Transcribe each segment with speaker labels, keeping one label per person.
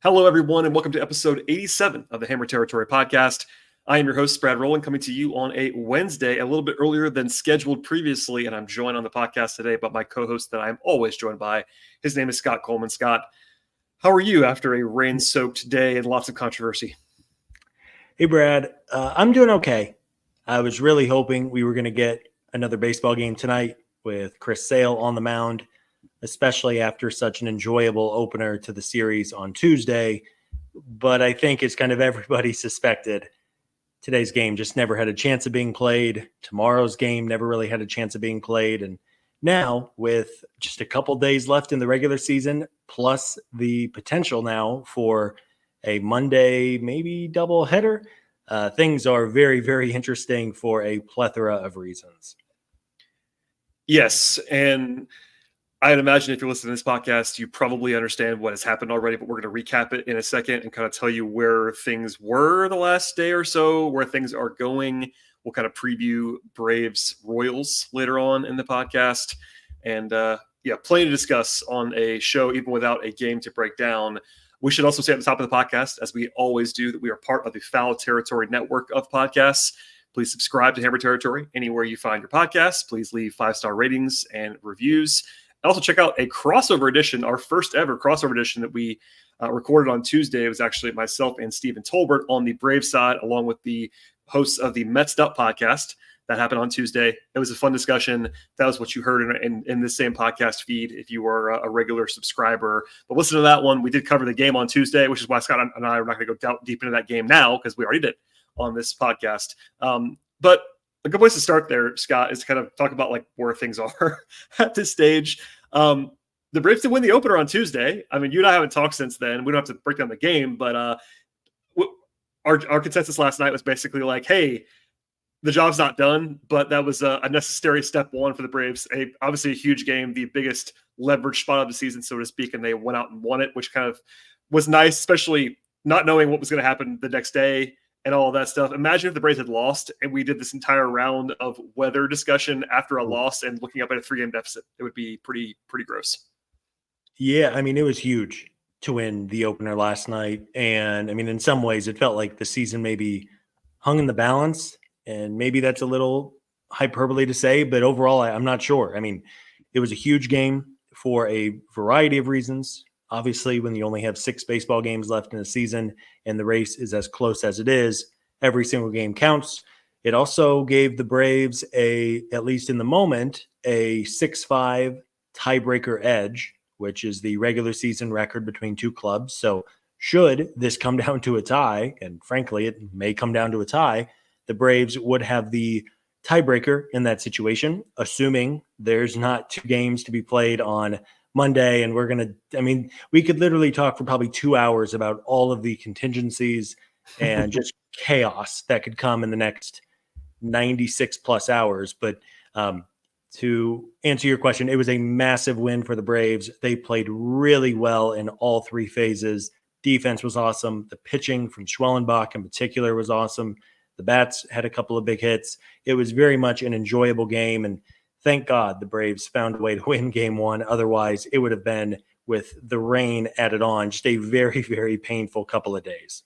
Speaker 1: Hello, everyone, and welcome to episode 87 of the Hammer Territory podcast. I am your host, Brad Rowland, coming to you on a Wednesday, a little bit earlier than scheduled previously, and I'm joined on the podcast today by my co-host that I'm always joined by. His name is Scott Coleman. Scott, how are you after a rain-soaked day and lots of controversy?
Speaker 2: Hey, Brad. I'm doing okay. I was really hoping we were going to get another baseball game tonight with Chris Sale on the mound, especially after such an enjoyable opener to the series on Tuesday. But I think it's kind of everybody suspected. Today's game just never had a chance of being played. Tomorrow's game never really had a chance of being played. And now, with just a couple days left in the regular season, plus the potential now for a Monday, maybe doubleheader, things are very, very interesting for a plethora of reasons.
Speaker 1: Yes, and I'd imagine if you're listening to this podcast, you probably understand what has happened already, but we're going to recap it in a second and kind of tell you where things were the last day or so, where things are going. We'll kind of preview Braves Royals later on in the podcast. And plenty to discuss on a show, even without a game to break down. We should also say at the top of the podcast, as we always do, that we are part of the Foul Territory network of podcasts. Please subscribe to Hammer Territory anywhere you find your podcasts. Please leave 5-star ratings and reviews. Also, check out a crossover edition, our first ever crossover edition that we recorded on Tuesday. It was actually myself and Stephen Tolbert on the Brave side, along with the hosts of the Metsed Up podcast. That happened on Tuesday. It was a fun discussion. That was what you heard in this same podcast feed if you were a regular subscriber. But listen to that one. We did cover the game on Tuesday, which is why Scott and I are not going to go deep into that game now because we already did on this podcast. But a good place to start there, Scott, is to kind of talk about like where things are at this stage. The Braves did win the opener on Tuesday. I mean, you and I haven't talked since then. We don't have to break down the game, but our consensus last night was basically like, hey, the job's not done, but that was a necessary step one for the Braves. Obviously a huge game, the biggest leverage spot of the season, so to speak, and they went out and won it, which kind of was nice, especially not knowing what was going to happen the next day and all of that stuff. Imagine if the Braves had lost and we did this entire round of weather discussion after a loss and looking up at a 3-game deficit. It would be pretty gross.
Speaker 2: Yeah, I mean, it was huge to win the opener last night. And I mean, in some ways, it felt like the season maybe hung in the balance. And maybe that's a little hyperbole to say, but overall, I'm not sure. I mean, it was a huge game for a variety of reasons. Obviously, when you only have 6 baseball games left in the season and the race is as close as it is, every single game counts. It also gave the Braves at least in the moment, a 6-5 tiebreaker edge, which is the regular season record between two clubs. So should this come down to a tie, and frankly, it may come down to a tie, the Braves would have the tiebreaker in that situation, assuming there's not 2 games to be played on Monday. And we could literally talk for probably 2 hours about all of the contingencies and just chaos that could come in the next 96 plus hours. But to answer your question, it was a massive win for the Braves. They played really well in all 3 phases. Defense was awesome. The pitching from Schwellenbach in particular was awesome. The bats had a couple of big hits. It was very much an enjoyable game, and thank God the Braves found a way to win game 1. Otherwise, it would have been, with the rain added on, just a very, very painful couple of days.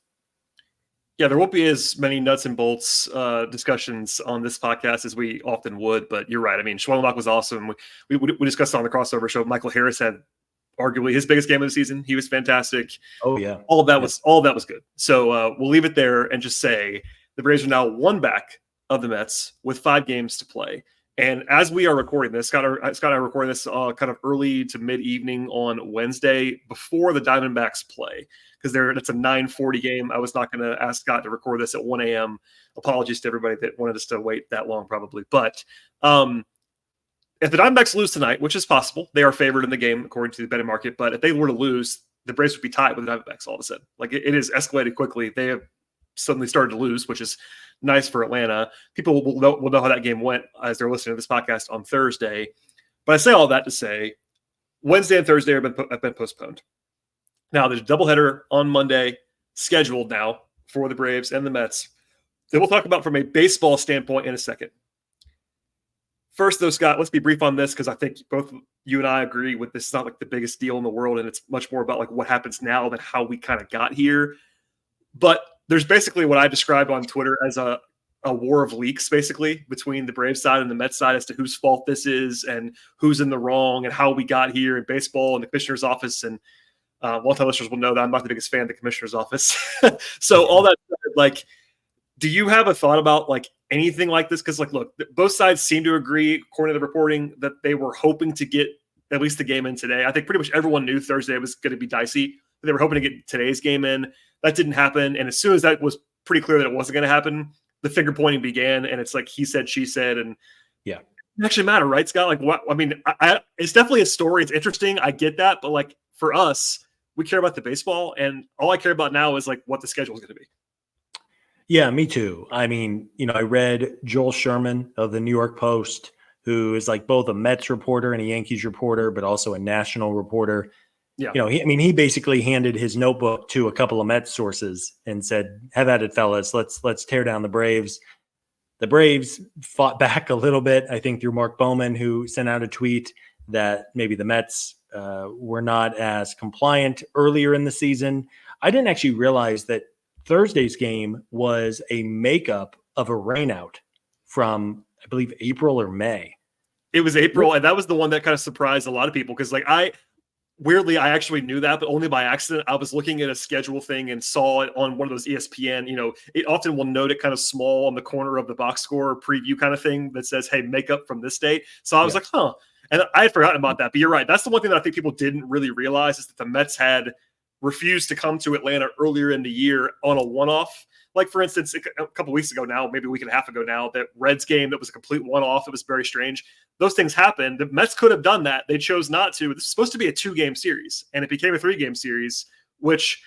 Speaker 1: Yeah, there won't be as many nuts and bolts discussions on this podcast as we often would, but you're right. I mean, Schwellenbach was awesome. We discussed on the crossover show. Michael Harris had arguably his biggest game of the season. He was fantastic.
Speaker 2: Oh yeah,
Speaker 1: all of that was good. So we'll leave it there and just say the Braves are now 1 back of the Mets with 5 games to play. And as we are recording this, Scott and I are recording this kind of early to mid-evening on Wednesday before the Diamondbacks play, because it's a 9:40 game. I was not going to ask Scott to record this at 1 a.m. Apologies to everybody that wanted us to wait that long, probably. But if the Diamondbacks lose tonight, which is possible, they are favored in the game according to the betting market. But if they were to lose, the Braves would be tied with the Diamondbacks all of a sudden. Like it is escalated quickly. They have suddenly started to lose, which is nice for Atlanta. People will know how that game went as they're listening to this podcast on Thursday. But I say all that to say Wednesday and Thursday have been postponed. Now there's a doubleheader on Monday scheduled now for the Braves and the Mets that we'll talk about from a baseball standpoint in a second. First, though, Scott, let's be brief on this because I think both you and I agree with this is not like the biggest deal in the world, and it's much more about like what happens now than how we kind of got here. But there's basically what I described on Twitter as a war of leaks, basically, between the Braves side and the Mets side as to whose fault this is and who's in the wrong and how we got here in baseball and the commissioner's office. And long-time listeners will know that I'm not the biggest fan of the commissioner's office. So all that, like, do you have a thought about like anything like this? Because like, look, both sides seem to agree, according to the reporting, that they were hoping to get at least the game in today. I think pretty much everyone knew Thursday was going to be dicey. They were hoping to get today's game in. That didn't happen. And as soon as that was pretty clear that it wasn't going to happen, the finger pointing began. And it's like he said, she said, and
Speaker 2: yeah,
Speaker 1: it actually matter, right, Scott? Like, what? I mean, it's definitely a story. It's interesting. I get that, but like for us, we care about the baseball, and all I care about now is like what the schedule is going to be.
Speaker 2: Yeah, me too. I mean, I read Joel Sherman of the New York Post, who is like both a Mets reporter and a Yankees reporter, but also a national reporter.
Speaker 1: Yeah.
Speaker 2: He basically handed his notebook to a couple of Mets sources and said, "Have at it, fellas. Let's tear down the Braves." The Braves fought back a little bit, I think, through Mark Bowman, who sent out a tweet that maybe the Mets were not as compliant earlier in the season. I didn't actually realize that Thursday's game was a makeup of a rainout from, I believe, April or May.
Speaker 1: It was April, and that was the one that kind of surprised a lot of people because, like, weirdly, I actually knew that, but only by accident. I was looking at a schedule thing and saw it on one of those ESPN. It often will note it kind of small on the corner of the box score preview kind of thing that says, "Hey, makeup from this date." So I was like, "Huh." And I had forgotten about that, but you're right. That's the one thing that I think people didn't really realize is that the Mets had refused to come to Atlanta earlier in the year on a one-off. Like, for instance, a couple weeks ago now, maybe a week and a half ago now, that Reds game that was a complete one-off. It was very strange. Those things happened. The Mets could have done that. They chose not to. This is supposed to be a 2-game series, and it became a 3-game series, which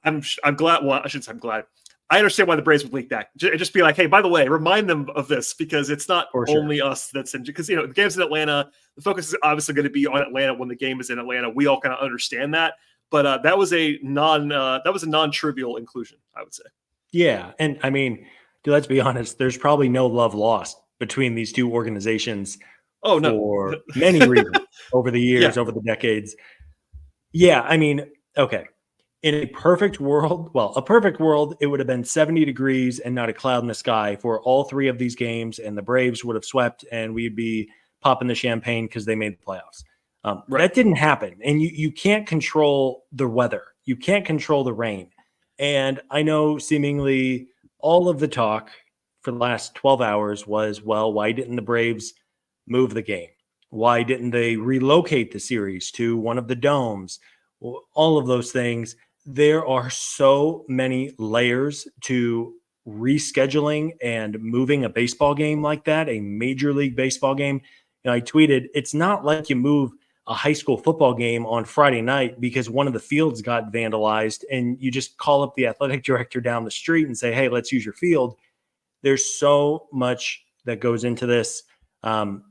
Speaker 1: I'm glad. Well, I shouldn't say I'm glad. I understand why the Braves would leak that. Just be like, hey, by the way, remind them of this because it's not only us that's in. Because the game's in Atlanta. The focus is obviously going to be on Atlanta when the game is in Atlanta. We all kind of understand that, but that was a non-trivial inclusion, I would say.
Speaker 2: Yeah, and I mean, let's be honest. There's probably no love lost between these two organizations. For many reasons over the years, over the decades. Yeah, I mean, okay. In a perfect world, it would have been 70 degrees and not a cloud in the sky for all 3 of these games, and the Braves would have swept, and we'd be popping the champagne because they made the playoffs. That didn't happen, and you can't control the weather. You can't control the rain. And I know seemingly all of the talk for the last 12 hours was, well, why didn't the Braves move the game? Why didn't they relocate the series to one of the domes? All of those things. There are so many layers to rescheduling and moving a baseball game like that, a Major League Baseball game. I tweeted, it's not like you move a high school football game on Friday night because one of the fields got vandalized and you just call up the athletic director down the street and say, hey, let's use your field. There's so much that goes into this. And,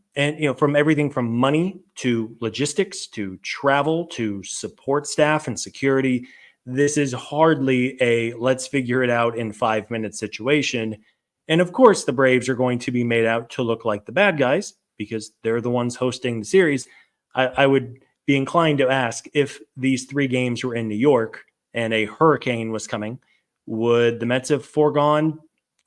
Speaker 2: from everything from money to logistics to travel to support staff and security, this is hardly a let's figure it out in 5 minutes situation. And of course, the Braves are going to be made out to look like the bad guys because they're the ones hosting the series. I would be inclined to ask if these 3 games were in New York and a hurricane was coming, would the Mets have foregone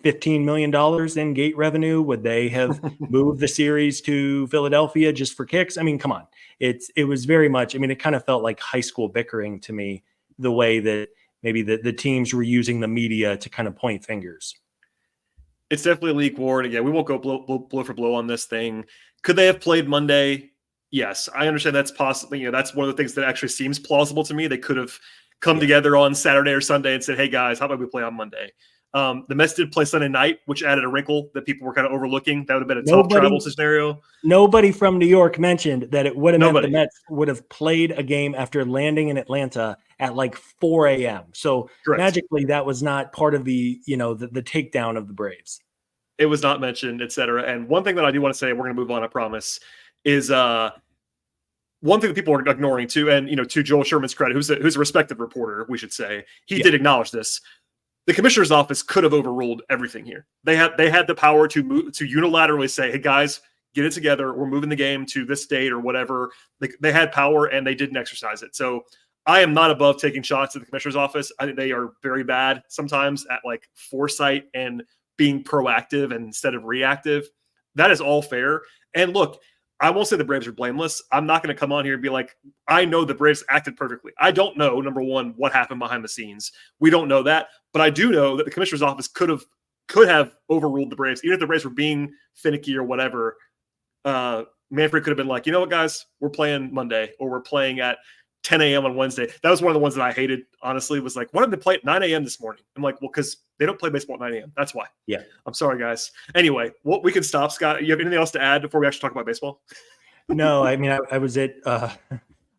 Speaker 2: $15 million in gate revenue? Would they have moved the series to Philadelphia just for kicks? I mean, come on. It was very much, it kind of felt like high school bickering to me, the way that maybe the teams were using the media to kind of point fingers.
Speaker 1: It's definitely a league war. And again, we won't go blow for blow on this thing. Could they have played Monday? Yes, I understand that's possible. That's one of the things that actually seems plausible to me. They could have come together on Saturday or Sunday and said, hey, guys, how about we play on Monday? The Mets did play Sunday night, which added a wrinkle that people were kind of overlooking. That would have been a tough travel scenario.
Speaker 2: Nobody from New York mentioned that it would have meant the Mets would have played a game after landing in Atlanta at like 4 a.m. So magically, that was not part of the takedown of the Braves.
Speaker 1: It was not mentioned, et cetera. And one thing that I do want to say, we're going to move on, I promise, is one thing that people are ignoring too. And, to Joel Sherman's credit, who's a respected reporter, we should say, he did acknowledge this. The commissioner's office could have overruled everything here. They had the power to unilaterally say, hey, guys, get it together. We're moving the game to this date or whatever. They had power and they didn't exercise it. So I am not above taking shots at the commissioner's office. I think they are very bad sometimes at like foresight and being proactive instead of reactive. That is all fair. And look, I won't say the Braves are blameless. I'm not going to come on here and be like, I know the Braves acted perfectly. I don't know, number one, what happened behind the scenes. We don't know that. But I do know that the commissioner's office could have overruled the Braves. Even if the Braves were being finicky or whatever, Manfred could have been like, you know what, guys, we're playing Monday or we're playing at 10 a.m. on Wednesday. That was one of the ones that I hated, honestly, was like, why did they play at 9 a.m. this morning? I'm like, well, because they don't play baseball at 9 a.m. That's why.
Speaker 2: Yeah.
Speaker 1: I'm sorry, guys. Anyway, we can stop. Scott, you have anything else to add before we actually talk about baseball?
Speaker 2: No, I mean, I was I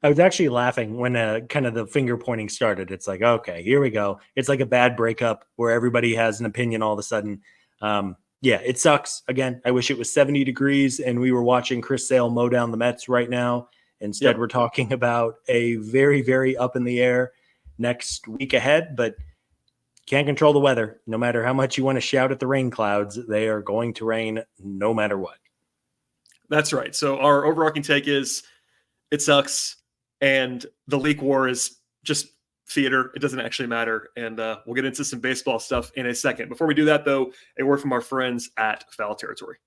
Speaker 2: was actually laughing when kind of the finger pointing started. It's like, okay, here we go. It's like a bad breakup where everybody has an opinion all of a sudden. Yeah, it sucks. Again, I wish it was 70 degrees and we were watching Chris Sale mow down the Mets right now. Instead, We're talking about a very, very up in the air next week ahead, but can't control the weather. No matter how much you want to shout at the rain clouds, they are going to rain no matter what.
Speaker 1: That's right. So our overarching take is it sucks, and the leak war is just theater. It doesn't actually matter, and we'll get into some baseball stuff in a second. Before we do that, though, a word from our friends at Foul Territory.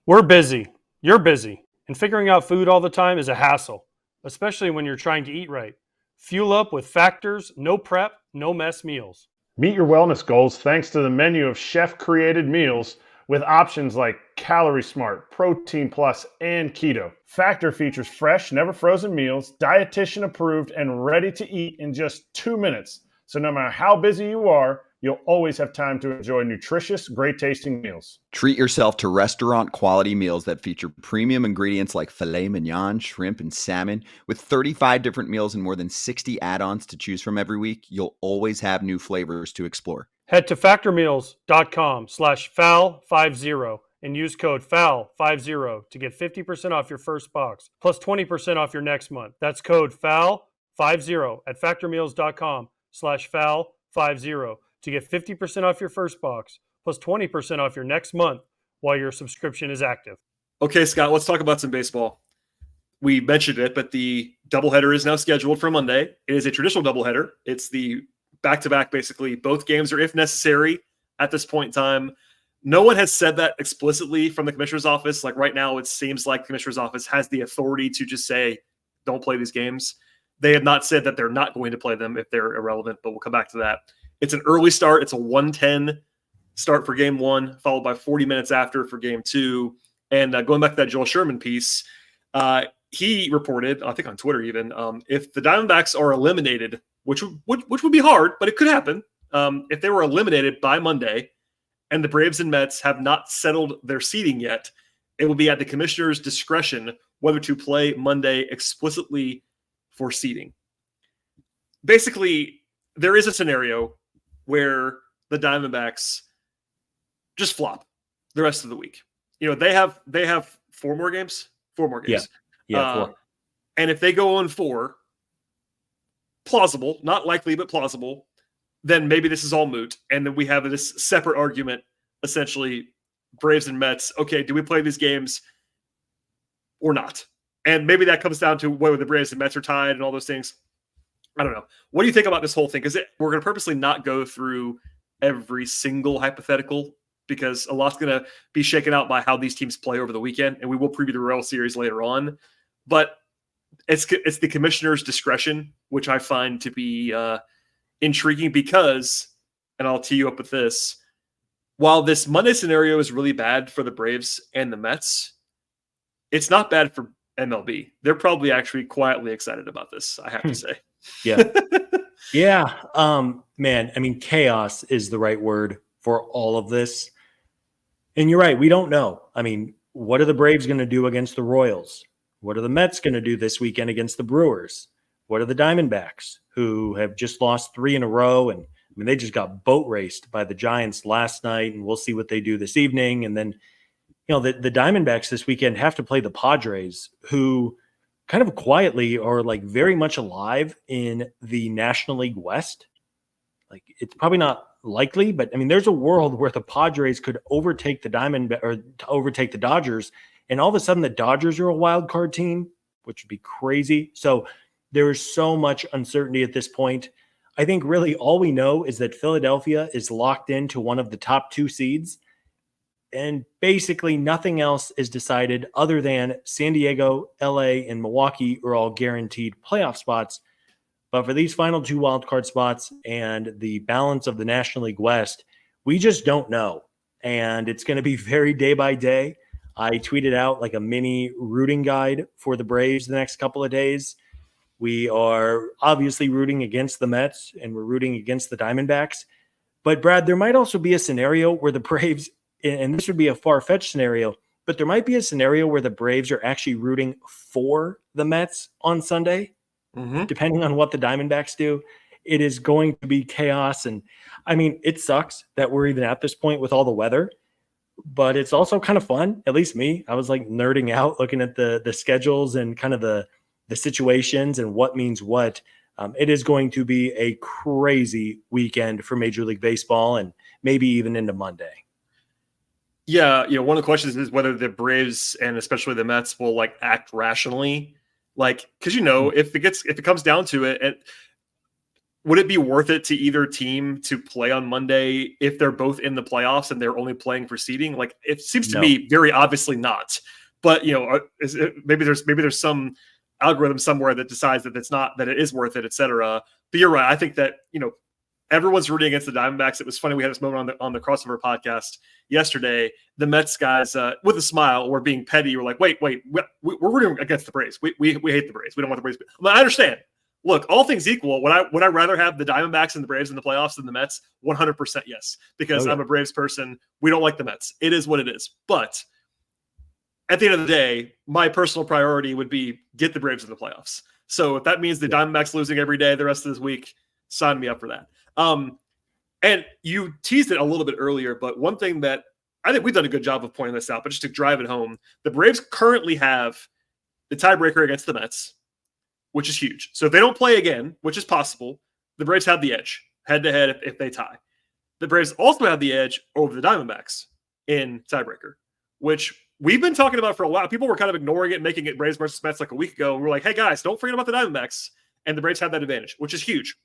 Speaker 3: We're busy. You're busy. And figuring out food all the time is a hassle, especially when you're trying to eat right. Fuel up with Factor's no prep, no mess meals.
Speaker 4: Meet your wellness goals thanks to the menu of chef-created meals with options like Calorie Smart, Protein Plus, and Keto. Factor features fresh, never frozen meals, dietitian approved, and ready to eat in just 2 minutes. So no matter how busy you are, you'll always have time to enjoy nutritious, great-tasting meals.
Speaker 5: Treat yourself to restaurant-quality meals that feature premium ingredients like filet mignon, shrimp, and salmon. With 35 different meals and more than 60 add-ons to choose from every week, you'll always have new flavors to explore.
Speaker 3: Head to factormeals.com/FOUL50 and use code FOUL50 to get 50% off your first box, plus 20% off your next month. That's code FOUL50 at factormeals.com/FOUL50 to get 50% off your first box, plus 20% off your next month while your subscription is active.
Speaker 1: Okay, Scott, let's talk about some baseball. We mentioned it, but the doubleheader is now scheduled for Monday. It is a traditional doubleheader. It's the back-to-back, basically. Both games are if necessary at this point in time. No one has said that explicitly from the commissioner's office. Like right now, it seems like the commissioner's office has the authority to just say, don't play these games. They have not said that they're not going to play them if they're irrelevant, but we'll come back to that. It's an early start. It's a 1:10 start for game one, followed by 40 minutes after for game two. And going back to that Joel Sherman piece, he reported, I think on Twitter even, if the Diamondbacks are eliminated, which would be hard, but it could happen. If they were eliminated by Monday and the Braves and Mets have not settled their seeding yet, it will be at the commissioner's discretion whether to play Monday explicitly for seeding. Basically, there is a scenario where the Diamondbacks just flop the rest of the week. You know, they have 4 more games.
Speaker 2: Yeah, 4.
Speaker 1: And if they go on 4, plausible, not likely, but plausible, then maybe this is all moot. And then we have this separate argument, essentially, Braves and Mets. Okay, do we play these games or not? And maybe that comes down to whether the Braves and Mets are tied and all those things. I don't know. What do you think about this whole thing? Because we're going to purposely not go through every single hypothetical because a lot's going to be shaken out by how these teams play over the weekend, and we will preview the Royal Series later on. But it's the commissioner's discretion, which I find to be intriguing because, and I'll tee you up with this, while this Monday scenario is really bad for the Braves and the Mets, it's not bad for MLB. They're probably actually quietly excited about this, I have to say.
Speaker 2: Yeah. Yeah. Man, I mean, chaos is the right word for all of this. And you're right. We don't know. I mean, what are the Braves going to do against the Royals? What are the Mets going to do this weekend against the Brewers? What are the Diamondbacks, who have just lost 3 in a row? And I mean, they just got boat raced by the Giants last night, and we'll see what they do this evening. And then, you know, the Diamondbacks this weekend have to play the Padres, who kind of quietly are like very much alive in the National League West. Like, it's probably not likely, but I mean, there's a world where the Padres could overtake the overtake the Dodgers And all of a sudden the Dodgers are a wild card team, which would be crazy. So there is so much uncertainty at this point. I think really all we know is that Philadelphia is locked into one of the top 2 seeds. And basically nothing else is decided other than San Diego, LA, and Milwaukee are all guaranteed playoff spots. But for these final 2 wildcard spots and the balance of the National League West, we just don't know. And it's going to be very day by day. I tweeted out like a mini rooting guide for the Braves the next couple of days. We are obviously rooting against the Mets and we're rooting against the Diamondbacks. But Brad, there might also be a scenario where the Braves, and this would be a far-fetched scenario, but there might be a scenario where the Braves are actually rooting for the Mets on Sunday, depending on what the Diamondbacks do. It is going to be chaos. And I mean, it sucks that we're even at this point with all the weather, but it's also kind of fun. At least me, I was like nerding out, looking at the schedules and kind of the situations and what means what. It is going to be a crazy weekend for Major League Baseball and maybe even into Monday.
Speaker 1: Yeah, one of the questions is whether the Braves and especially the Mets will like act rationally, like because if it comes down to it, would it be worth it to either team to play on Monday if they're both in the playoffs and they're only playing for seeding? Like it seems to me very obviously not. But maybe there's some algorithm somewhere that decides that it is worth it, etc. But you're right. I think that everyone's rooting against the Diamondbacks. It was funny. We had this moment on the crossover podcast yesterday. The Mets guys, with a smile, were being petty. We're like, wait, we're rooting against the Braves. We hate the Braves. We don't want the Braves. I understand. Look, all things equal, would I rather have the Diamondbacks and the Braves in the playoffs than the Mets? 100% yes, because I'm a Braves person. We don't like the Mets. It is what it is. But at the end of the day, my personal priority would be get the Braves in the playoffs. So if that means the Diamondbacks losing every day the rest of this week, sign me up for that. And you teased it a little bit earlier, but one thing that I think we've done a good job of pointing this out, but just to drive it home, the Braves currently have the tiebreaker against the Mets, which is huge. So if they don't play again, which is possible, the Braves have the edge head-to-head if they tie. The Braves also have the edge over the Diamondbacks in tiebreaker, which we've been talking about for a while. People were kind of ignoring it, making it Braves versus Mets like a week ago. And we're like, hey, guys, don't forget about the Diamondbacks. And the Braves have that advantage, which is huge.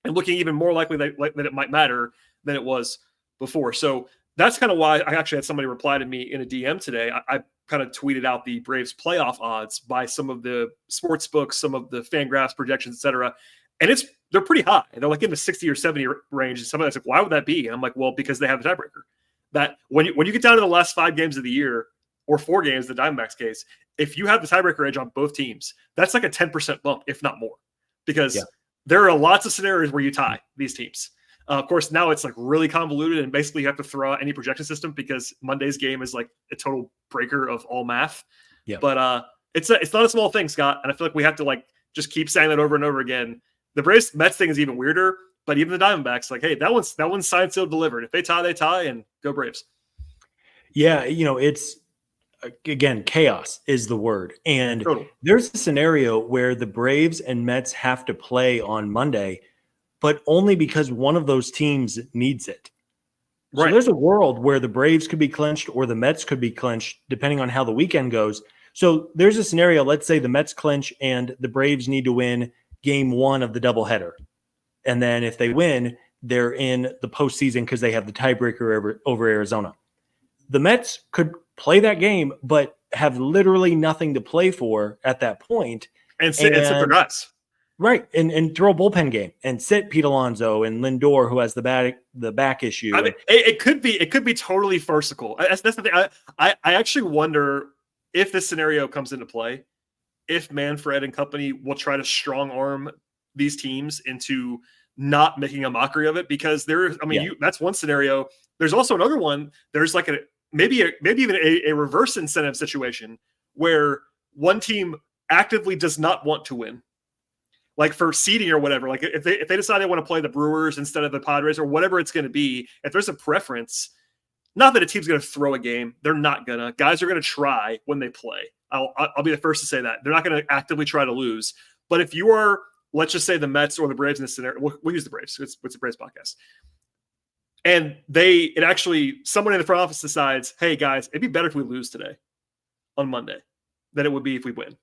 Speaker 1: And looking even more likely that it might matter than it was before. So that's kind of why I actually had somebody reply to me in a DM today. I kind of tweeted out the Braves playoff odds by some of the sports books, some of the Fangraphs projections, et cetera. And they're pretty high. They're like in the 60 or 70 range. And somebody's like, why would that be? And I'm like, well, because they have the tiebreaker. That when you get down to the last 5 games of the year, or 4 games, the Diamondbacks case, if you have the tiebreaker edge on both teams, that's like a 10% bump, if not more, because there are lots of scenarios where you tie these teams. Of course, now it's like really convoluted, and basically you have to throw out any projection system because Monday's game is like a total breaker of all math. Yeah. But it's not a small thing, Scott, and I feel like we have to like just keep saying that over and over again. The Braves Mets thing is even weirder, but even the Diamondbacks, like, hey, that one's signed, sealed, delivered. If they tie, and go Braves.
Speaker 2: Yeah, it's. Again, chaos is the word. And there's a scenario where the Braves and Mets have to play on Monday, but only because one of those teams needs it. Right. So there's a world where the Braves could be clinched or the Mets could be clinched, depending on how the weekend goes. So there's a scenario, let's say the Mets clinch and the Braves need to win game 1 of the doubleheader. And then if they win, they're in the postseason because they have the tiebreaker over Arizona. The Mets could play that game, but have literally nothing to play for at that point.
Speaker 1: And sit their guys.
Speaker 2: Right. And throw a bullpen game and sit Pete Alonso and Lindor, who has the back issue.
Speaker 1: I mean, it could be totally farcical. That's the thing. I actually wonder if this scenario comes into play, if Manfred and company will try to strong arm these teams into not making a mockery of it, because that's one scenario. There's also another one. There's like maybe even a reverse incentive situation where one team actively does not want to win, like for seeding or whatever. Like if they decide they want to play the Brewers instead of the Padres or whatever it's going to be, if there's a preference, not that a team's going to throw a game. They're not gonna. Guys are going to try when they play. I'll be the first to say that. They're not going to actively try to lose. But if you are, let's just say the Mets or the Braves in this scenario, we'll use the Braves. It's a Braves podcast. And someone in the front office decides, hey guys, it'd be better if we lose today. on Monday than it would be if we win.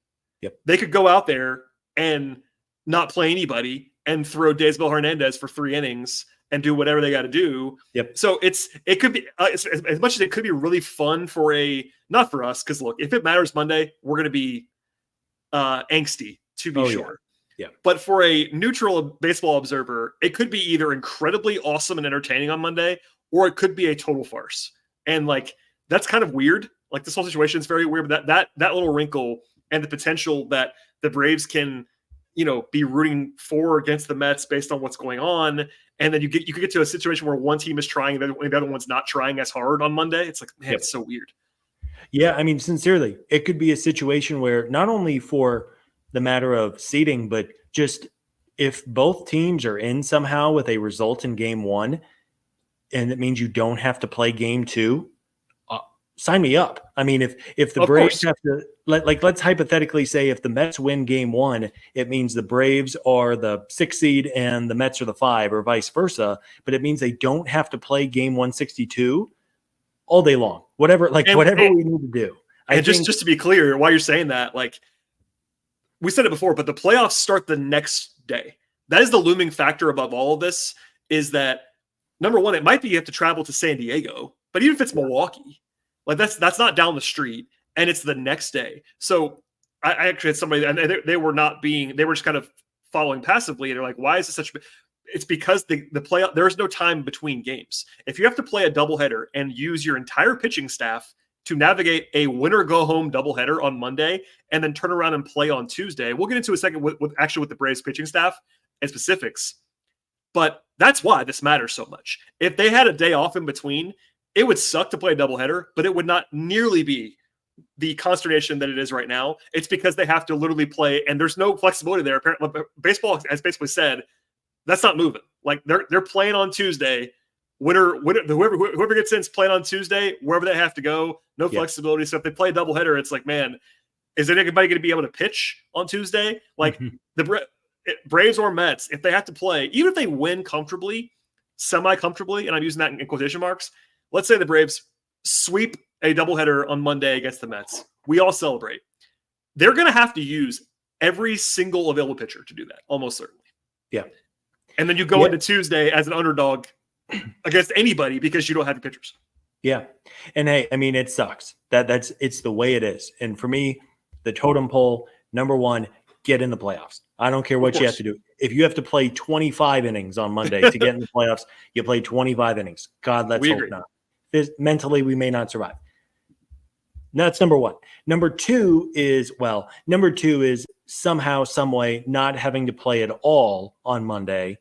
Speaker 2: Yep.
Speaker 1: They could go out there and not play anybody and throw Daysbel Hernandez for 3 innings and do whatever they got to do.
Speaker 2: Yep.
Speaker 1: So it could be as much as it could be really fun for not for us, because look, if it matters Monday, we're going to be angsty, to be sure.
Speaker 2: Yeah.
Speaker 1: But for a neutral baseball observer, it could be either incredibly awesome and entertaining on Monday, or it could be a total farce. And like, that's kind of weird. Like, this whole situation is very weird, but that little wrinkle and the potential that the Braves can, be rooting for or against the Mets based on what's going on. And then you could get to a situation where one team is trying and the other one's not trying as hard on Monday. It's like, man, It's so weird.
Speaker 2: Yeah. I mean, sincerely, it could be a situation where not only for the matter of seeding, but just if both teams are in somehow with a result in game 1, and it means you don't have to play game 2, sign me up. I mean, if the Braves have to, let's hypothetically say if the Mets win game 1, it means the Braves are the 6 seed and the Mets are the 5, or vice versa. But it means they don't have to play game 162 all day long. Whatever we need to do.
Speaker 1: Just to be clear, while you're saying that, like, we said it before, but the playoffs start the next day. That is the looming factor above all of this, is that, number one, it might be you have to travel to San Diego, but even if it's Milwaukee, like, that's not down the street, and it's the next day. So I actually had somebody, and they were just kind of following passively. And they're like, why is this such a, it's because the playoff, there is no time between games. If you have to play a doubleheader and use your entire pitching staff to navigate a winner go home doubleheader on Monday and then turn around and play on Tuesday, we'll get into a second with the Braves pitching staff and specifics. But that's why this matters so much. If they had a day off in between, it would suck to play a doubleheader, but it would not nearly be the consternation that it is right now. It's because they have to literally play, and there's no flexibility there. Apparently, baseball has basically said that's not moving. Like, they're playing on Tuesday. Whoever gets in is playing on Tuesday, wherever they have to go. No flexibility. So if they play a doubleheader, it's like, man, is anybody going to be able to pitch on Tuesday? Like, the Braves or Mets, if they have to play, even if they win comfortably, semi-comfortably, and I'm using that in quotation marks, let's say the Braves sweep a doubleheader on Monday against the Mets. We all celebrate. They're going to have to use every single available pitcher to do that, almost certainly.
Speaker 2: Yeah.
Speaker 1: And then you go into Tuesday as an underdog against anybody because you don't have your pitchers.
Speaker 2: Yeah. And hey, I mean, it sucks. It's the way it is. And for me, the totem pole, number 1, get in the playoffs. I don't care what you have to do. If you have to play 25 innings on Monday to get in the playoffs, you play 25 innings. God, let's hope not. Mentally, we may not survive. That's number 1. Number 2 is somehow, some way not having to play at all on Monday.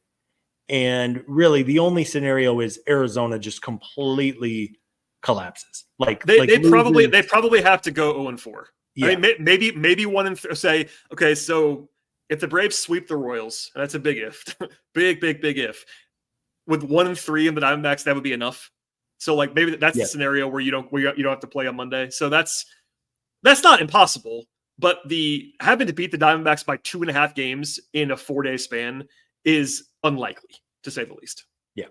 Speaker 2: And really, the only scenario is Arizona just completely collapses. They
Speaker 1: probably have to go 0-4.
Speaker 2: Yeah.
Speaker 1: I mean, maybe 1-3. Say, okay, so if the Braves sweep the Royals, and that's a big if, big if, with 1-3 in the Diamondbacks, that would be enough. So, like, maybe that's the scenario where you don't have to play on Monday. So that's not impossible. But the having to beat the Diamondbacks by 2.5 games in a 4-day span is unlikely, to say the least.
Speaker 2: Yeah.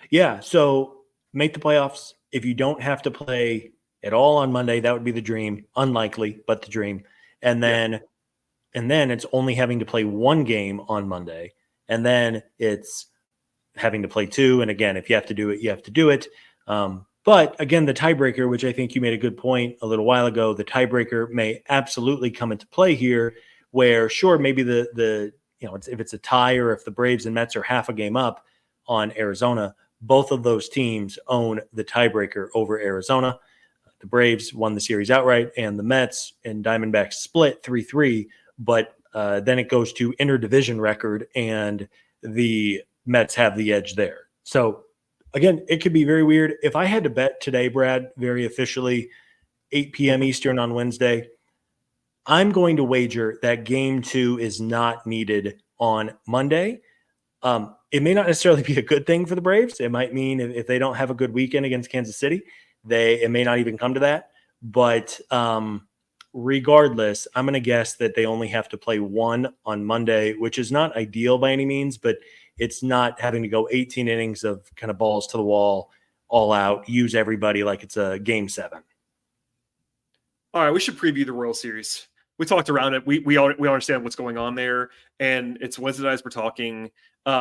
Speaker 2: Yeah. So make the playoffs. If you don't have to play at all on Monday, that would be the dream. Unlikely, but the dream. And then it's only having to play 1 game on Monday. And then it's having to play 2. And again, if you have to do it, you have to do it. But again, the tiebreaker, which I think you made a good point a little while ago, the tiebreaker may absolutely come into play here, where sure, maybe if it's a tie, or if the Braves and Mets are half a game up on Arizona, both of those teams own the tiebreaker over Arizona. The Braves won the series outright, and the Mets and Diamondbacks split 3-3. But then it goes to interdivision record, and the Mets have the edge there. So again, it could be very weird. If I had to bet today, Brad, very officially, 8 p.m. Eastern on Wednesday, I'm going to wager that game 2 is not needed on Monday. It may not necessarily be a good thing for the Braves. It might mean if they don't have a good weekend against Kansas City, it may not even come to that. But regardless, I'm going to guess that they only have to play 1 on Monday, which is not ideal by any means, but it's not having to go 18 innings of kind of balls to the wall, all out, use everybody like it's a game 7.
Speaker 1: All right, we should preview the Royal Series. We talked around it. We understand what's going on there, and it's Wednesday nights we're talking.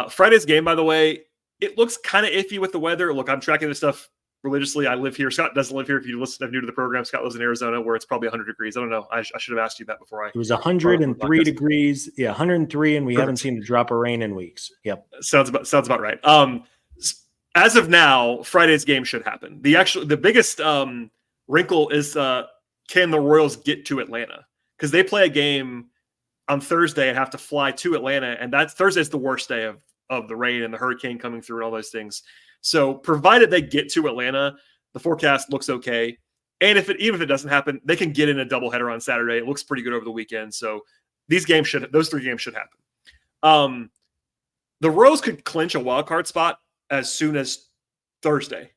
Speaker 1: Friday's game, by the way, it looks kind of iffy with the weather. Look, I'm tracking this stuff religiously. I live here. Scott doesn't live here. If you listen, if new to the program, Scott lives in Arizona, where it's probably 100 degrees. I don't know. I should have asked you that before.
Speaker 2: It was 103 degrees. Yeah, 103, and we haven't seen a drop of rain in weeks. Yep,
Speaker 1: sounds about right. As of now, Friday's game should happen. The biggest wrinkle is can the Royals get to Atlanta? Because they play a game on Thursday and have to fly to Atlanta, and that's Thursday's the worst day of the rain and the hurricane coming through and all those things. So provided they get to Atlanta, the forecast looks okay. And even if it doesn't happen, they can get in a doubleheader on Saturday. It looks pretty good over the weekend. So those 3 games should happen. The Royals could clinch a wild card spot as soon as Thursday.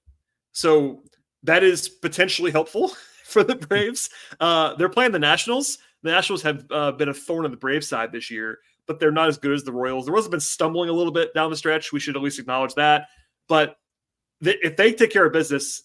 Speaker 1: So that is potentially helpful for the Braves. They're playing the Nationals. The Nationals have been a thorn in the Braves side this year, but they're not as good as the Royals. The Royals have been stumbling a little bit down the stretch. We should at least acknowledge that. But if they take care of business,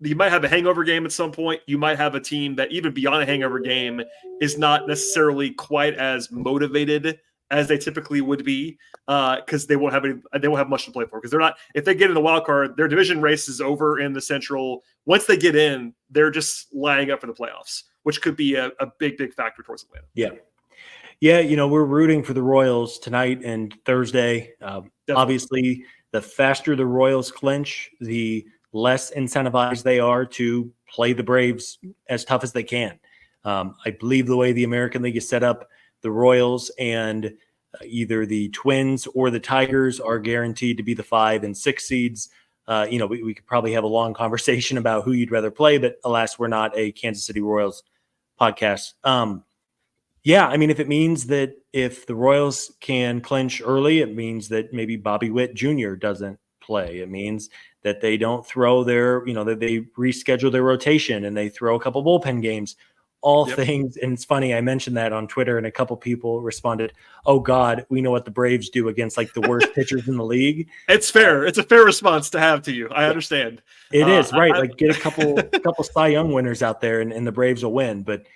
Speaker 1: you might have a hangover game at some point. You might have a team that even beyond a hangover game is not necessarily quite as motivated as they typically would be because they won't have much to play for because they're not. If they get in the wild card, their division race is over in the Central. Once they get in, they're just lining up for the playoffs, which could be a big factor towards Atlanta.
Speaker 2: Yeah. We're rooting for the Royals tonight and Thursday. Obviously, the faster the Royals clinch, the less incentivized they are to play the Braves as tough as they can. I believe the way the American League is set up, the Royals and either the Twins or the Tigers are guaranteed to be the 5 and 6 seeds. We could probably have a long conversation about who you'd rather play, but alas, we're not a Kansas City Royals podcast. If it means that if the Royals can clinch early, it means that maybe Bobby Witt Jr. doesn't play. It means that they don't throw that they reschedule their rotation and they throw a couple bullpen games. Things, and it's funny, I mentioned that on Twitter and a couple people responded, "Oh God, we know what the Braves do against like the worst pitchers in the league."
Speaker 1: It's fair. It's a fair response to have to you. I understand.
Speaker 2: It is right. Get a couple Cy Young winners out there, and the Braves will win. But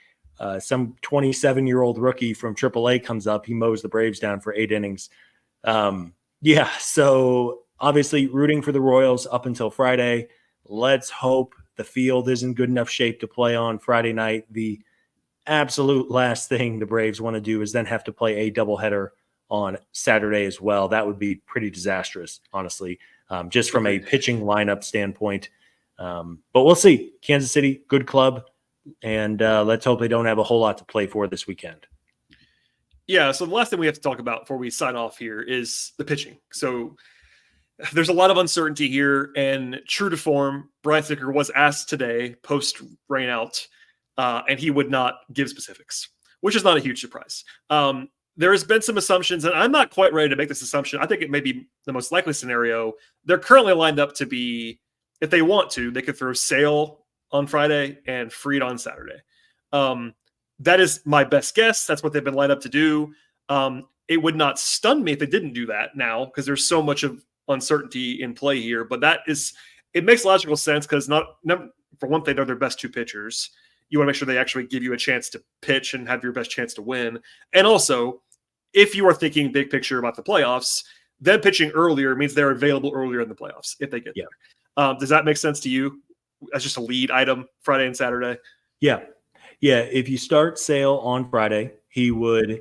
Speaker 2: some 27-year-old rookie from AAA comes up, he mows the Braves down for 8 innings. So obviously rooting for the Royals up until Friday. Let's hope the field is in good enough shape to play on Friday night. The absolute last thing the Braves want to do is then have to play a doubleheader on Saturday as well. That would be pretty disastrous, honestly, just from a pitching lineup standpoint. But we'll see. Kansas City, good club, and let's hope they don't have a whole lot to play for this weekend.
Speaker 1: Yeah, so the last thing we have to talk about before we sign off here is the pitching. So there's a lot of uncertainty here, and true to form, Brian Snitker was asked today, post-rain out, and he would not give specifics, which is not a huge surprise. There has been some assumptions, and I'm not quite ready to make this assumption. I think it may be the most likely scenario. They're currently lined up to be, if they want to, they could throw Sale on Friday and Fried on Saturday. That is my best guess. That's what they've been lined up to do. It would not stun me if they didn't do that now, because there's so much of uncertainty in play here. But it makes logical sense because for one thing, they're their best 2 pitchers. You want to make sure they actually give you a chance to pitch and have your best chance to win. And also, if you are thinking big picture about the playoffs, them pitching earlier means they're available earlier in the playoffs if they get there. Does that make sense to you as just a lead item Friday and Saturday?
Speaker 2: Yeah. If you start Sale on Friday, he would,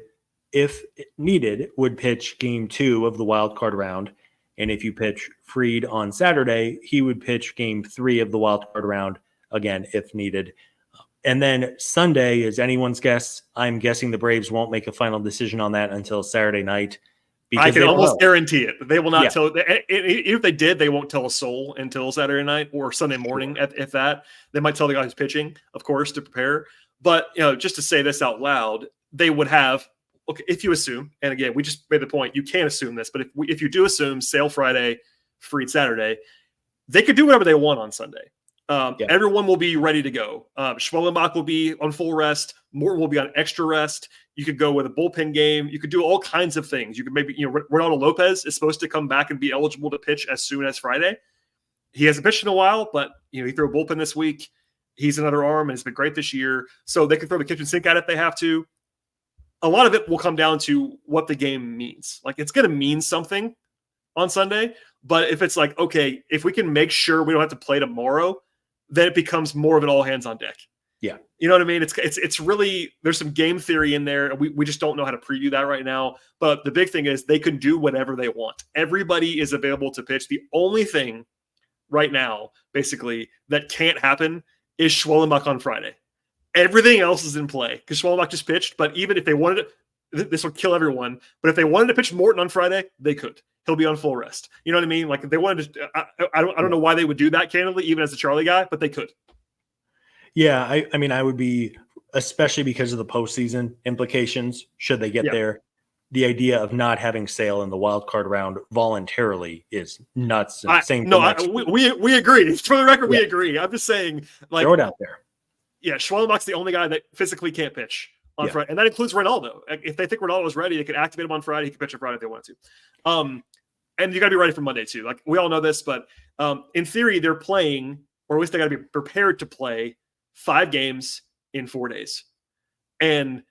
Speaker 2: if needed, would pitch game 2 of the wild card round. And if you pitch Fried on Saturday, he would pitch game 3 of the wild card round, again, if needed. And then Sunday is anyone's guess. I'm guessing the Braves won't make a final decision on that until Saturday night.
Speaker 1: I can almost guarantee it. They will not tell. If they did, they won't tell a soul until Saturday night or Sunday morning. If that, they might tell the guy who's pitching, of course, to prepare. But just to say this out loud, they would have. Okay, if you assume, and again, we just made the point, you can't assume this, but if you do assume Sale Friday, Fried Saturday, they could do whatever they want on Sunday. Everyone will be ready to go. Schwellenbach will be on full rest. Morton will be on extra rest. You could go with a bullpen game. You could do all kinds of things. You could maybe, Ronaldo Lopez is supposed to come back and be eligible to pitch as soon as Friday. He hasn't pitched in a while, but he threw a bullpen this week. He's another arm, and it's been great this year. So they can throw the kitchen sink at it if they have to. A lot of it will come down to what the game means. Like, it's going to mean something on Sunday, but if it's like, okay, if we can make sure we don't have to play tomorrow, then it becomes more of an all hands on deck.
Speaker 2: Yeah.
Speaker 1: You know what I mean? It's really, there's some game theory in there. We just don't know how to preview that right now. But the big thing is they can do whatever they want. Everybody is available to pitch. The only thing right now, basically, that can't happen is Schwellenbach on Friday. Everything else is in play because Schwellenbach just pitched. But even if they wanted to, this will kill everyone. But if they wanted to pitch Morton on Friday, they could. He'll be on full rest. You know what I mean? Like, if they wanted to, I don't know why they would do that, candidly, even as a Charlie guy, but they could.
Speaker 2: Yeah, I mean, I would be, especially because of the postseason implications, should they get there. The idea of not having Sale in the wild card round voluntarily is nuts.
Speaker 1: We agree. For the record, we agree. I'm just saying, like,
Speaker 2: throw it out there.
Speaker 1: Yeah, Schwellenbach's the only guy that physically can't pitch on Friday, and that includes Ronaldo. If they think Ronaldo's ready, they could activate him on Friday. He could pitch on Friday if they wanted to. And you got to be ready for Monday too. Like, we all know this, but in theory, they're playing, or at least they got to be prepared to play 5 games in 4 days. And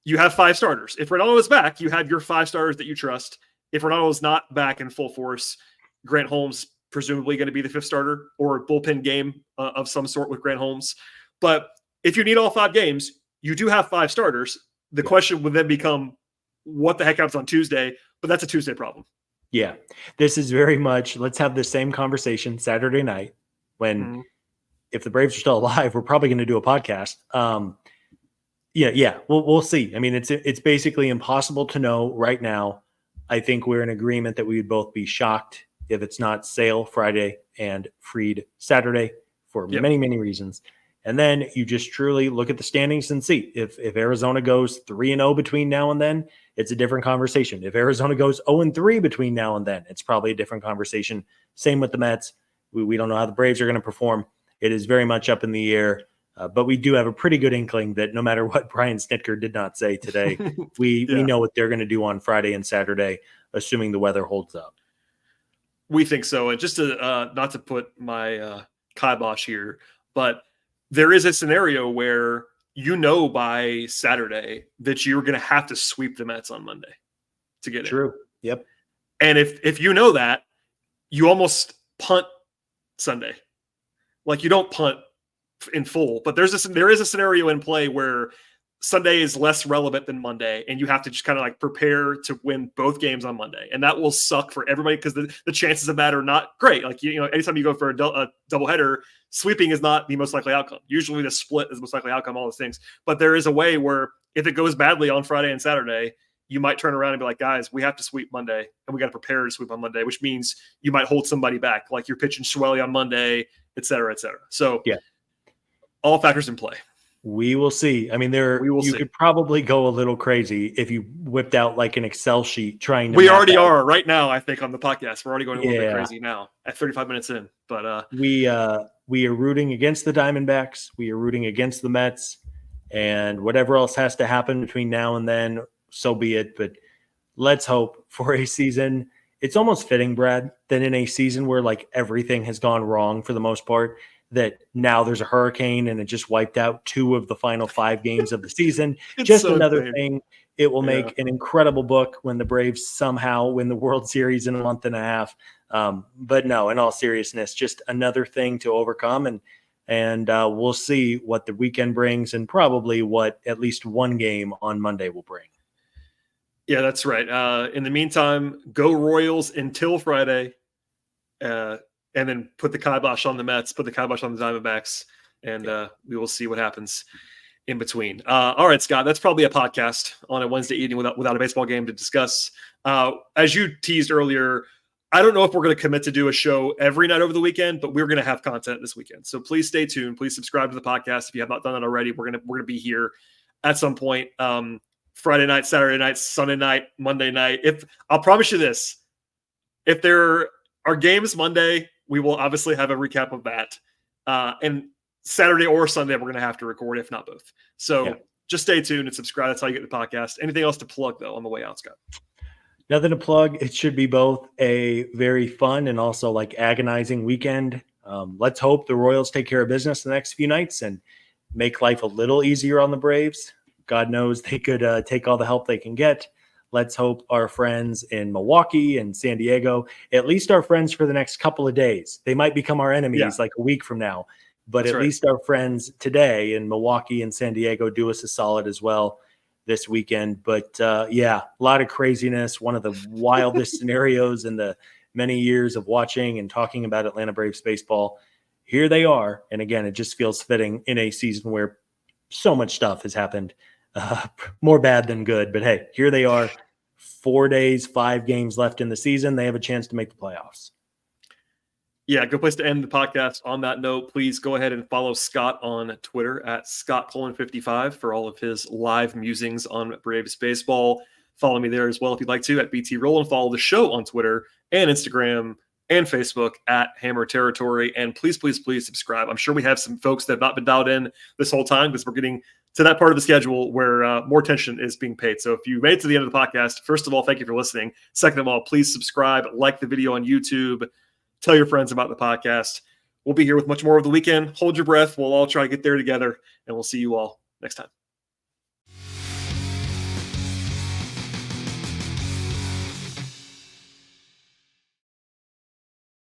Speaker 1: you have 5 starters. If Ronaldo is back, you have your 5 starters that you trust. If Ronaldo is not back in full force, Grant Holmes presumably going to be the 5th starter, or a bullpen game of some sort with Grant Holmes. But if you need all 5 games, you do have 5 starters. The question would then become, what the heck happens on Tuesday? But that's a Tuesday problem.
Speaker 2: Yeah. This is very much, let's have the same conversation Saturday night when if the Braves are still alive, we're probably going to do a podcast. We'll see. I mean, it's basically impossible to know right now. I think we're in agreement that we would both be shocked if it's not Sale Friday and Fried Saturday for many, many reasons. And then you just truly look at the standings and see if Arizona goes 3-0 between now and then, it's a different conversation. If Arizona goes 0-3 between now and then, it's probably a different conversation. Same with the Mets. We don't know how the Braves are going to perform. It is very much up in the air, but we do have a pretty good inkling that no matter what Brian Snitker did not say today, we know what they're going to do on Friday and Saturday, assuming the weather holds up.
Speaker 1: We think so. And just to not to put my kibosh here, but there is a scenario where by Saturday that you're going to have to sweep the Mets on Monday to get
Speaker 2: True.
Speaker 1: in.
Speaker 2: Yep.
Speaker 1: And if you know that, you almost punt Sunday. Like, you don't punt in full, but there is a scenario in play where Sunday is less relevant than Monday, and you have to just kind of like prepare to win both games on Monday, and that will suck for everybody because the chances of that are not great. Like, you know, anytime you go for a doubleheader, sweeping is not the most likely outcome. Usually, the split is the most likely outcome. All those things, but there is a way where if it goes badly on Friday and Saturday, you might turn around and be like, guys, we have to sweep Monday, and we got to prepare to sweep on Monday, which means you might hold somebody back, like you're pitching Schwelly on Monday, et cetera, et cetera. So, all factors in play.
Speaker 2: We will see. I mean, you could probably go a little crazy if you whipped out like an Excel sheet trying to.
Speaker 1: We already are right now, I think, on the podcast. We're already going a little bit crazy now at 35 minutes in. But
Speaker 2: we are rooting against the Diamondbacks. We are rooting against the Mets, and whatever else has to happen between now and then, so be it. But let's hope for a season. It's almost fitting, Brad, that in a season where like everything has gone wrong for the most part, that now there's a hurricane and it just wiped out 2 of the final 5 games of the season. Just so another thing. It will make an incredible book when the Braves somehow win the World Series in a month and a half. But no, in all seriousness, just another thing to overcome. And we'll see what the weekend brings and probably what at least one game on Monday will bring.
Speaker 1: Yeah, that's right. In the meantime, go Royals until Friday. And then put the kibosh on the Mets, put the kibosh on the Diamondbacks, and we will see what happens in between. All right, Scott, that's probably a podcast on a Wednesday evening without a baseball game to discuss. As you teased earlier, I don't know if we're going to commit to do a show every night over the weekend, but we're going to have content this weekend. So please stay tuned. Please subscribe to the podcast if you have not done that already. We're going to be here at some point. Friday night, Saturday night, Sunday night, Monday night. I'll promise you this: if there are games Monday, we will obviously have a recap of that. And Saturday or Sunday, we're going to have to record, if not both. So just stay tuned and subscribe. That's how you get the podcast. Anything else to plug, though, on the way out, Scott?
Speaker 2: Nothing to plug. It should be both a very fun and also like agonizing weekend. Let's hope the Royals take care of business the next few nights and make life a little easier on the Braves. God knows they could take all the help they can get. Let's hope our friends in Milwaukee and San Diego, at least our friends for the next couple of days. They might become our enemies like a week from now, but
Speaker 1: That's
Speaker 2: at
Speaker 1: right.
Speaker 2: least our friends today in Milwaukee and San Diego do us a solid as well this weekend. But a lot of craziness. One of the wildest scenarios in the many years of watching and talking about Atlanta Braves baseball. Here they are. And again, it just feels fitting in a season where so much stuff has happened. More bad than good, but hey, here they are. 4 days, 5 games left in the season. They have a chance to make the playoffs.
Speaker 1: Yeah, good place to end the podcast. On that note, please go ahead and follow Scott on Twitter at ScottColeman55 for all of his live musings on Braves baseball. Follow me there as well if you'd like to at BT Rowland. Follow the show on Twitter and Instagram and Facebook at Hammer Territory. And please, please, please subscribe. I'm sure we have some folks that have not been dialed in this whole time because we're getting to that part of the schedule where more attention is being paid. So if you made it to the end of the podcast, first of all, thank you for listening. Second of all, please subscribe, like the video on YouTube, tell your friends about the podcast. We'll be here with much more of the weekend. Hold your breath. We'll all try to get there together, and we'll see you all next time.